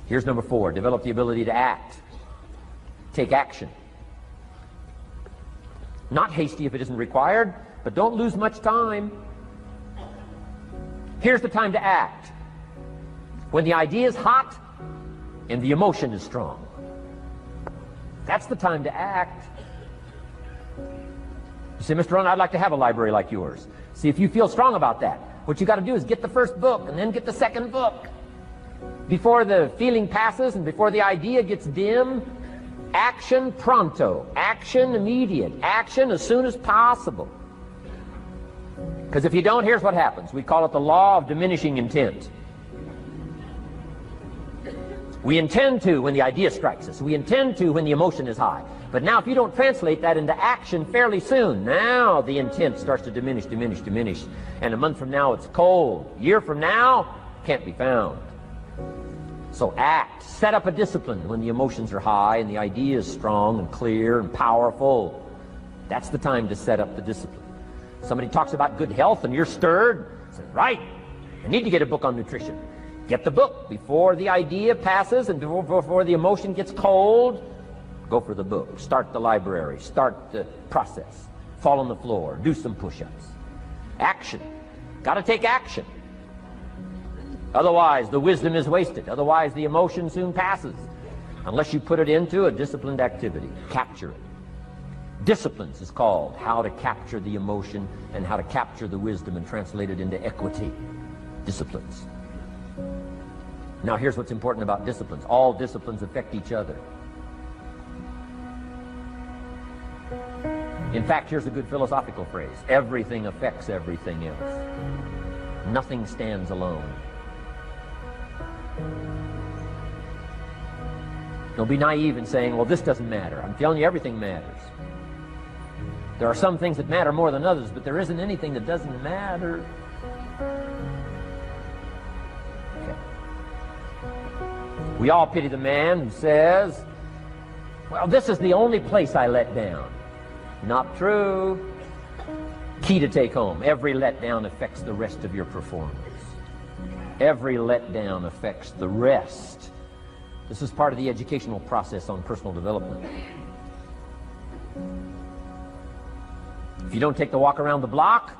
Here's number 4. Develop the ability to act. Take action. Not hasty if it isn't required, but don't lose much time. Here's the time to act. When the idea is hot and the emotion is strong. That's the time to act. You say, Mr. Rohn, I'd like to have a library like yours. See, if you feel strong about that, what you got to do is get the first book and then get the second book. Before the feeling passes and before the idea gets dim, action pronto, action immediate, action as soon as possible. Because if you don't, here's what happens. We call it the law of diminishing intent. We intend to when the idea strikes us. We intend to when the emotion is high. But now if you don't translate that into action fairly soon, now the intent starts to diminish. And a month from now it's cold. A year from now, can't be found. So act. Set up a discipline when the emotions are high and the idea is strong and clear and powerful. That's the time to set up the discipline. Somebody talks about good health and you're stirred. Say, right, I need to get a book on nutrition. Get the book before the idea passes and before the emotion gets cold. Go for the book. Start the library. Start the process. Fall on the floor. Do some push-ups. Action. Got to take action. Otherwise, the wisdom is wasted. Otherwise, the emotion soon passes. Unless you put it into a disciplined activity. Capture it. Disciplines is called how to capture the emotion and how to capture the wisdom and translate it into equity. Disciplines. Now here's what's important about disciplines. All disciplines affect each other. In fact, here's a good philosophical phrase. Everything affects everything else. Nothing stands alone. Don't be naive in saying, well, this doesn't matter. I'm telling you, everything matters. There are some things that matter more than others, but there isn't anything that doesn't matter. Okay. We all pity the man who says, well, this is the only place I let down. Not true. Key to take home. Every letdown affects the rest of your performance. Every letdown affects the rest. This is part of the educational process on personal development. If you don't take the walk around the block,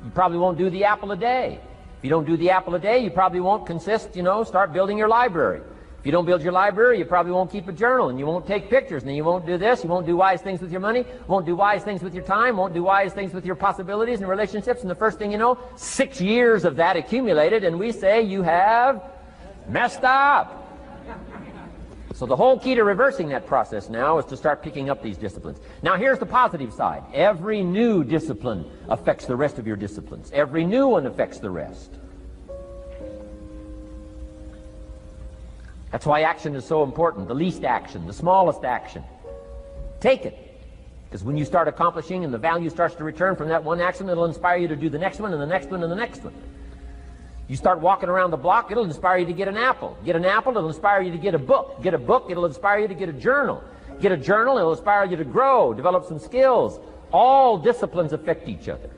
you probably won't do the apple a day. If you don't do the apple a day, you probably won't start building your library. If you don't build your library, you probably won't keep a journal, and you won't take pictures, and then you won't do this, you won't do wise things with your money, won't do wise things with your time, won't do wise things with your possibilities and relationships, and the first thing you know, 6 years of that accumulated, and we say you have messed up. So the whole key to reversing that process now is to start picking up these disciplines. Now here's the positive side. Every new discipline affects the rest of your disciplines. Every new one affects the rest. That's why action is so important. The least action, the smallest action. Take it. Because when you start accomplishing and the value starts to return from that one action, it'll inspire you to do the next one and the next one and the next one. You start walking around the block, it'll inspire you to get an apple. Get an apple, it'll inspire you to get a book. Get a book, it'll inspire you to get a journal. Get a journal, it'll inspire you to grow, develop some skills. All disciplines affect each other.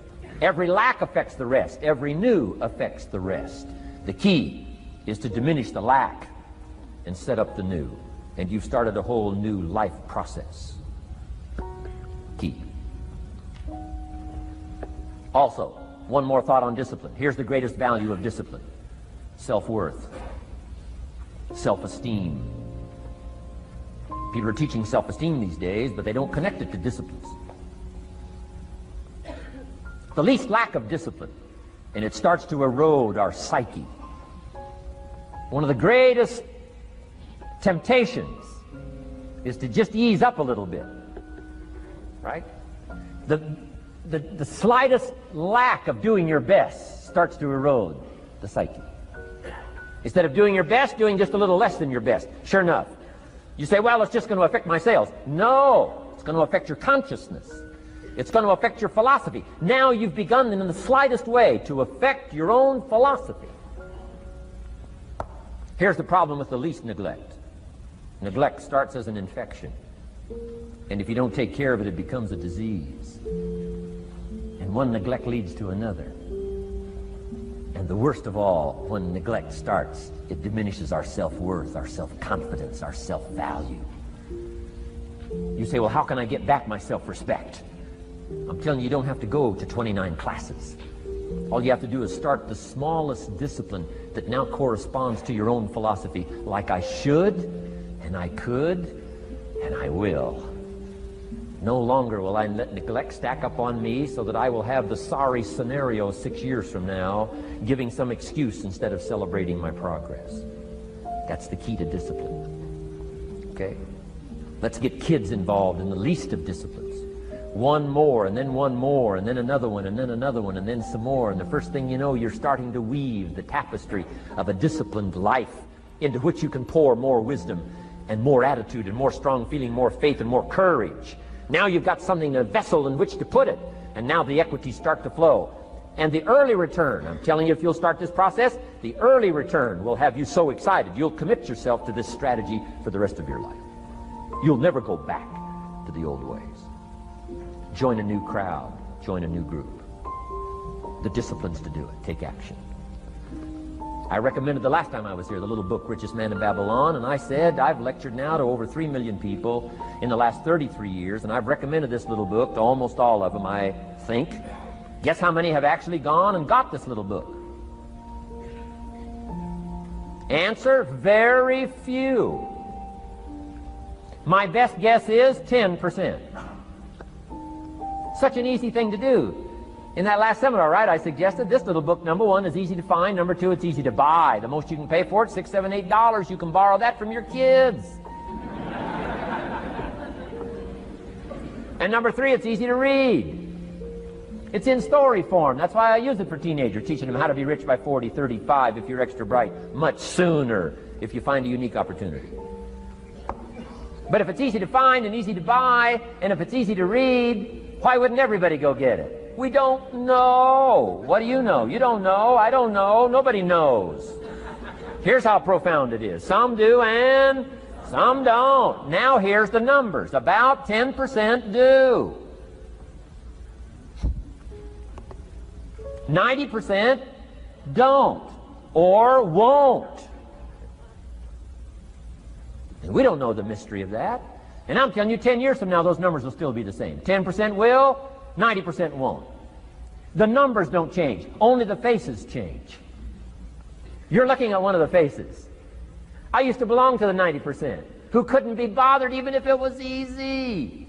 Every lack affects the rest. Every new affects the rest. The key is to diminish the lack and set up the new. And you've started a whole new life process. Key. Also, one more thought on discipline. Here's the greatest value of discipline. Self-worth. Self-esteem. People are teaching self-esteem these days, but they don't connect it to disciplines. The least lack of discipline, and it starts to erode our psyche. One of the greatest temptations is to just ease up a little bit. Right? The slightest lack of doing your best starts to erode the psyche. Instead of doing your best, doing just a little less than your best. Sure enough. You say, well, it's just going to affect my sales. No, it's going to affect your consciousness. It's going to affect your philosophy. Now you've begun in the slightest way to affect your own philosophy. Here's the problem with the least neglect. Neglect starts as an infection. And if you don't take care of it, it becomes a disease. And one neglect leads to another. And the worst of all, when neglect starts, it diminishes our self-worth, our self-confidence, our self-value. You say, well, how can I get back my self-respect? I'm telling you, you don't have to go to 29 classes. All you have to do is start the smallest discipline that now corresponds to your own philosophy, like I should, and I could, and I will. No longer will I let neglect stack up on me so that I will have the sorry scenario 6 years from now, giving some excuse instead of celebrating my progress. That's the key to discipline. Okay? Let's get kids involved in the least of disciplines. One more, and then one more, and then another one, and then another one, and then some more. And the first thing you know, you're starting to weave the tapestry of a disciplined life into which you can pour more wisdom and more attitude and more strong feeling, more faith and more courage. Now you've got something, a vessel in which to put it. And now the equities start to flow. And the early return, I'm telling you, if you'll start this process, the early return will have you so excited. You'll commit yourself to this strategy for the rest of your life. You'll never go back to the old ways. Join a new crowd. Join a new group. The disciplines to do it. Take action. I recommended the last time I was here the little book, Richest Man in Babylon, and I said I've lectured now to over 3 million people in the last 33 years, and I've recommended this little book to almost all of them, I think. Guess how many have actually gone and got this little book? Answer, very few. My best guess is 10%. Such an easy thing to do. In that last seminar, right, I suggested this little book, number one, is easy to find. Number two, it's easy to buy. The most you can pay for it, $6, $7, $8. You can borrow that from your kids. And number three, it's easy to read. It's in story form. That's why I use it for teenagers, teaching them how to be rich by 40, 35 if you're extra bright, much sooner if you find a unique opportunity. But if it's easy to find and easy to buy, and if it's easy to read, why wouldn't everybody go get it? We don't know. What do you know? You don't know. I don't know. Nobody knows. Here's how profound it is. Some do and some don't. Now here's the numbers. About 10% do. 90% don't or won't. And we don't know the mystery of that. And I'm telling you, 10 years from now, those numbers will still be the same. 10% will, 90% won't. The numbers don't change. Only the faces change. You're looking at one of the faces. I used to belong to the 90% who couldn't be bothered even if it was easy.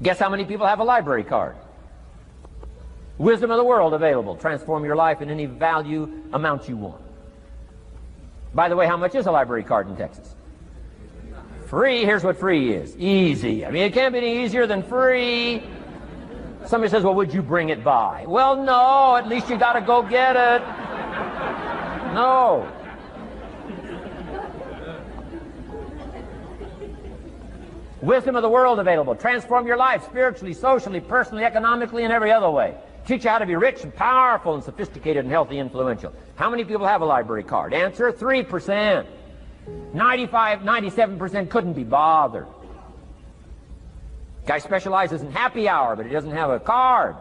Guess how many people have a library card? Wisdom of the world available. Transform your life in any value amount you want. By the way, how much is a library card in Texas? Free. Here's what free is. Easy. I mean, it can't be any easier than free. Somebody says, well, would you bring it by? Well, no. At least you got to go get it. No. Wisdom of the world available. Transform your life spiritually, socially, personally, economically, and every other way. Teach you how to be rich and powerful and sophisticated and healthy, influential. How many people have a library card? Answer, 3%. 95, 97% couldn't be bothered. Guy specializes in happy hour, but he doesn't have a card.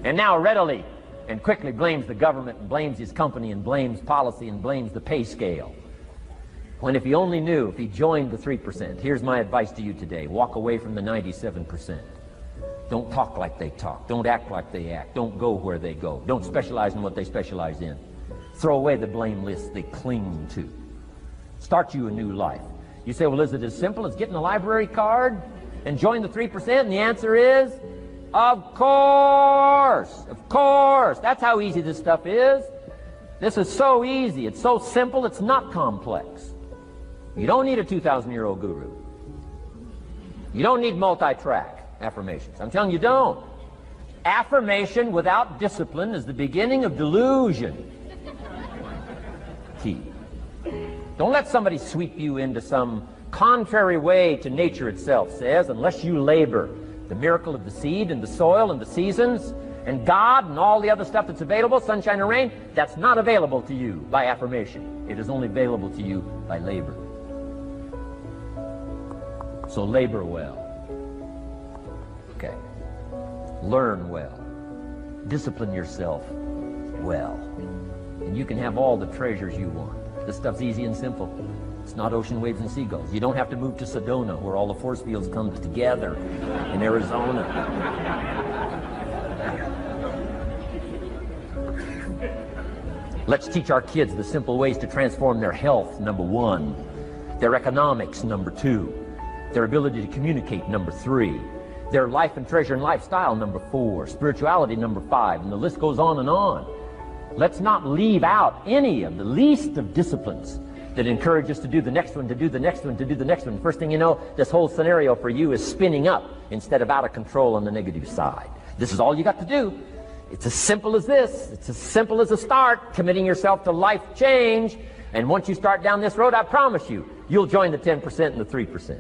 And now readily and quickly blames the government and blames his company and blames policy and blames the pay scale. When if he only knew, if he joined the 3%, here's my advice to you today. Walk away from the 97%. Don't talk like they talk. Don't act like they act. Don't go where they go. Don't specialize in what they specialize in. Throw away the blame list they cling to. Start you a new life. You say, well, is it as simple as getting a library card and join the 3%? And the answer is, of course. Of course. That's how easy this stuff is. This is so easy. It's so simple. It's not complex. You don't need a 2,000-year-old guru. You don't need multi-track affirmations. I'm telling you, don't. Affirmation without discipline is the beginning of delusion. Key. Don't let somebody sweep you into some contrary way to nature itself says, unless you labor. The miracle of the seed and the soil and the seasons and God and all the other stuff that's available, sunshine and rain, that's not available to you by affirmation. It is only available to you by labor. So labor well. Okay. Learn well. Discipline yourself well. And you can have all the treasures you want. This stuff's easy and simple. It's not ocean waves and seagulls. You don't have to move to Sedona, where all the force fields come together in Arizona. Let's teach our kids the simple ways to transform their health, number 1. Their economics, number 2. Their ability to communicate, number 3. Their life and treasure and lifestyle, number 4. Spirituality, number 5. And the list goes on and on. Let's not leave out any of the least of disciplines that encourage us to do the next one, to do the next one, to do the next one. First thing you know, this whole scenario for you is spinning up instead of out of control on the negative side. This is all you got to do. It's as simple as this. It's as simple as a start, committing yourself to life change. And once you start down this road, I promise you, you'll join the 10% and the 3%.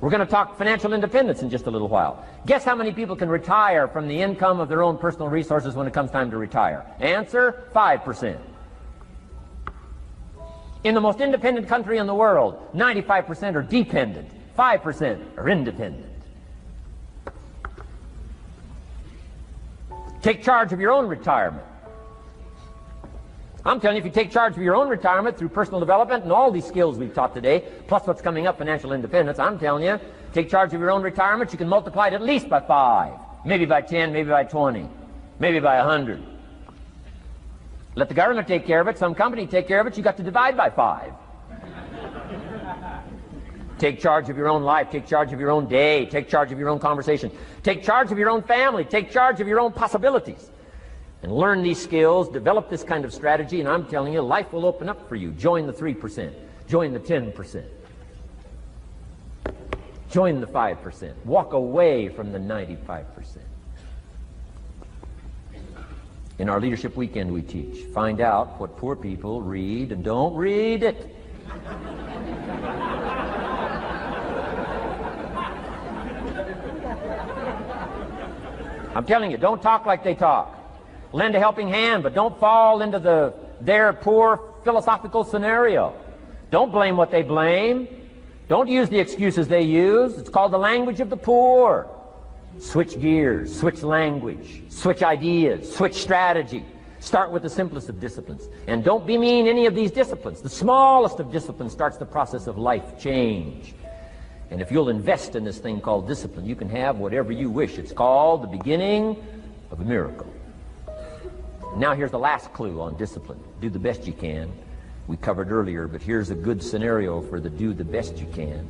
We're going to talk financial independence in just a little while. Guess how many people can retire from the income of their own personal resources when it comes time to retire? Answer, 5%. In the most independent country in the world, 95% are dependent, 5% are independent. Take charge of your own retirement. I'm telling you, if you take charge of your own retirement through personal development and all these skills we've taught today, plus what's coming up, financial independence, I'm telling you, take charge of your own retirement, you can multiply it at least by 5, maybe by 10, maybe by 20, maybe by 100. Let the government take care of it, some company take care of it, you got to divide by 5. Take charge of your own life, take charge of your own day, take charge of your own conversation, take charge of your own family, take charge of your own possibilities. And learn these skills, develop this kind of strategy, and I'm telling you, life will open up for you. Join the 3%. Join the 10%. Join the 5%. Walk away from the 95%. In our Leadership Weekend we teach, find out what poor people read and don't read it. I'm telling you, don't talk like they talk. Lend a helping hand, but don't fall into their poor philosophical scenario. Don't blame what they blame. Don't use the excuses they use. It's called the language of the poor. Switch gears, switch language, switch ideas, switch strategy. Start with the simplest of disciplines. And don't bemean any of these disciplines. The smallest of disciplines starts the process of life change. And if you'll invest in this thing called discipline, you can have whatever you wish. It's called the beginning of a miracle. Now here's the last clue on discipline. Do the best you can. We covered earlier, but here's a good scenario for the do the best you can.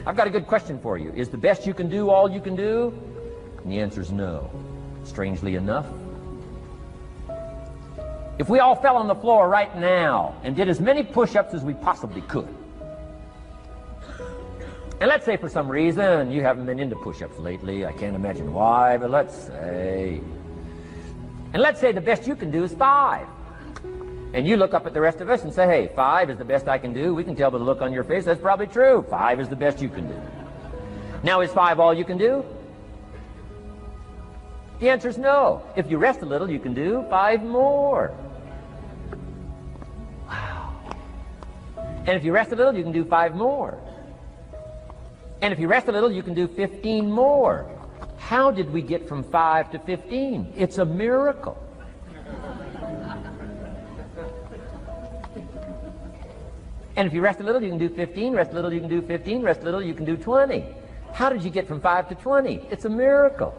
I've got a good question for you. Is the best you can do all you can do? And the answer is no. Strangely enough, if we all fell on the floor right now and did as many push-ups as we possibly could, and let's say for some reason you haven't been into push-ups lately, I can't imagine why, but let's say the best you can do is 5. And you look up at the rest of us and say, hey, 5 is the best I can do. We can tell by the look on your face that's probably true. 5 is the best you can do. Now, is 5 all you can do? The answer is no. If you rest a little, you can do 5 more. Wow. And if you rest a little, you can do 5 more. And if you rest a little, you can do 15 more. How did we get from 5 to 15? It's a miracle. And if you rest a little, you can do 15, rest a little, you can do 15, rest a little, you can do 20. How did you get from 5 to 20? It's a miracle.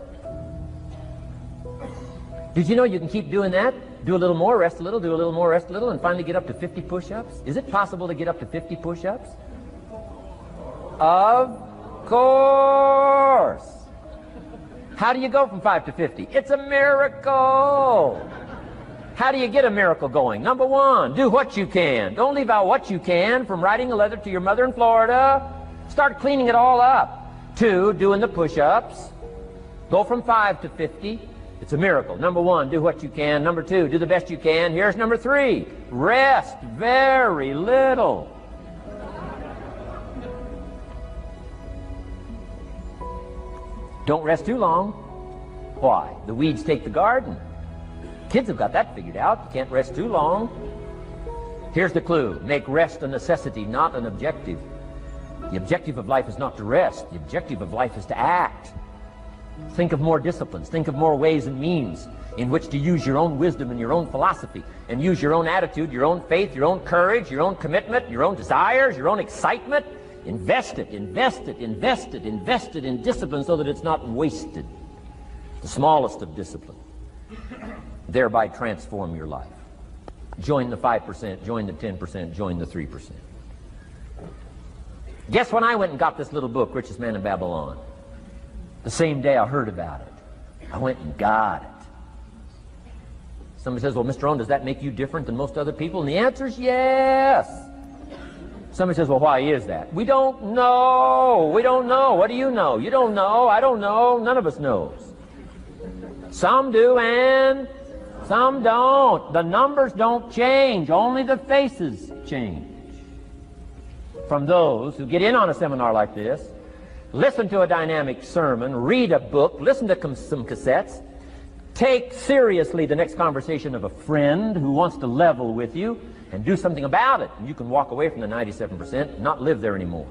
Did you know you can keep doing that? Do a little more, rest a little, do a little more, rest a little, and finally get up to 50 push-ups? Is it possible to get up to 50 push-ups? Of course. How do you go from 5 to 50? It's a miracle. How do you get a miracle going? Number 1, do what you can. Don't leave out what you can, from writing a letter to your mother in Florida. Start cleaning it all up. 2, doing the push-ups. Go from 5 to 50. It's a miracle. Number 1, do what you can. Number 2, do the best you can. Here's number 3, rest very little. Don't rest too long. Why? The weeds take the garden. Kids have got that figured out. You can't rest too long. Here's the clue. Make rest a necessity, not an objective. The objective of life is not to rest. The objective of life is to act. Think of more disciplines. Think of more ways and means in which to use your own wisdom and your own philosophy, and use your own attitude, your own faith, your own courage, your own commitment, your own desires, your own excitement. Invest it, invest it, invest it, invest it in discipline so that it's not wasted. The smallest of discipline. Thereby transform your life. Join the 5%, join the 10%, join the 3%. Guess when I went and got this little book, Richest Man in Babylon? The same day I heard about it. I went and got it. Somebody says, well, Mr. Rohn, does that make you different than most other people? And the answer is yes. Somebody says, well, why is that? We don't know. We don't know. What do you know? You don't know. I don't know. None of us knows. Some do and some don't. The numbers don't change. Only the faces change. From those who get in on a seminar like this, listen to a dynamic sermon, read a book, listen to some cassettes, take seriously the next conversation of a friend who wants to level with you, and do something about it. And you can walk away from the 97% and not live there anymore.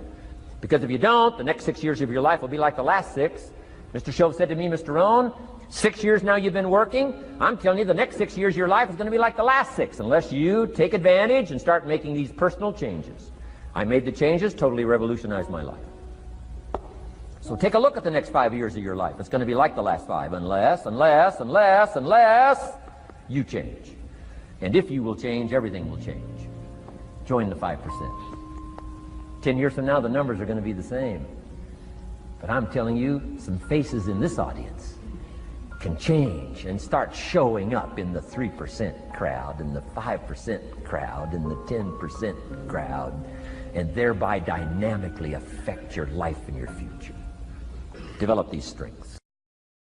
Because if you don't, the next 6 years of your life will be like the last 6. Mr. Shove said to me, Mr. Rohn, 6 years now you've been working. I'm telling you, the next 6 years of your life is going to be like the last 6, unless you take advantage and start making these personal changes. I made the changes, totally revolutionized my life. So take a look at the next 5 years of your life. It's going to be like the last 5, unless you change. And if you will change, everything will change. Join the 5%. 10 years from now, the numbers are going to be the same. But I'm telling you, some faces in this audience can change and start showing up in the 3% crowd, and the 5% crowd, and the 10% crowd, and thereby dynamically affect your life and your future. Develop these strengths.